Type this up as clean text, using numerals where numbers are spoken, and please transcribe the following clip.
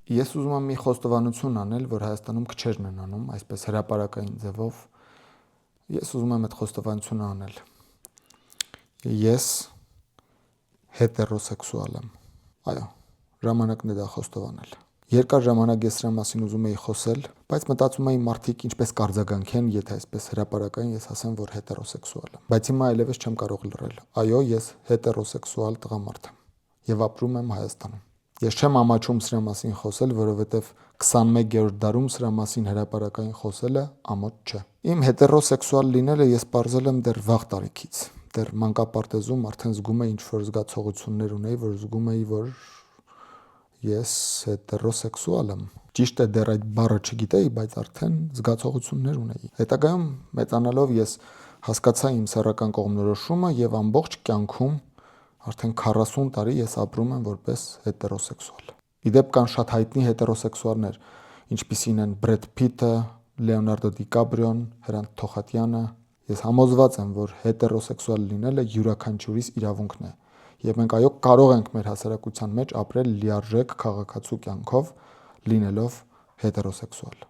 Ես ուզում եմ մի խոստովանություն անել, որ Հայաստանում քչերն են անում, այսպես հրապարակային ձևով։ Ես ուզում եմ այդ խոստովանությունը անել։ Ես հետերոսեքսուալ եմ։ Այո, ժամանակն է դա խոստովանել։ Երկար ժամանակ ես սրա մասին ուզում էի խոսել, բայց մտածում էի մարդիկ ինչպես կարձագանքեն, եթե այսպես հրապարակային ես ասեմ, որ հետերոսեքսուալ եմ։ Բայց հիմա այլևս չեմ կարող լռել։ Այո, ես հետերոսեքսուալ տղամարդ եմ եւ ապրում եմ Հայաստանում։ Ես չեմ ամաչում սրա մասին խոսել, որովհետեւ 21-րդ դարում սրա մասին հրապարակային խոսելը ամոթ չէ։ Իմ հետերոսեքսուալ լինելը ես պարզել եմ դեռ վաղ տարիքից։ Դեռ մանկապարտեզում արդեն զգում էի ինչ-որ զգացողություններ ունեի, որ զգում էի, որ ես հետերոսեքսուալ եմ։ Ճիշտ է, դեռ այդ բառը չգիտեի, բայց արդեն զգացողություններ ունեի։ Հետագայում մեծանալով ես հասկացա իմ սեռական կողմնորոշումը եւ ամբողջ կյանքում արդեն 40 տարի ես ապրում եմ որպես հետերոսեքսուալ։ Իդեպ կան շատ հայտնի հետերոսեքսուալներ, ինչպիսին են Բրեդ Փիթը, Լեոնարդո Դիկապրիոն, Հրանտ Թոխատյանը։ Ես համոզված եմ, որ հետերոսեքսուալ լինելը յուրաքանչյուրիս իրավունքն է։ Եվ մենք այո կարող ենք մեր հասարակության մեջ ապրել լիարժեք քաղաքացու կյանքով, լինելով հետերոսեքսուալ։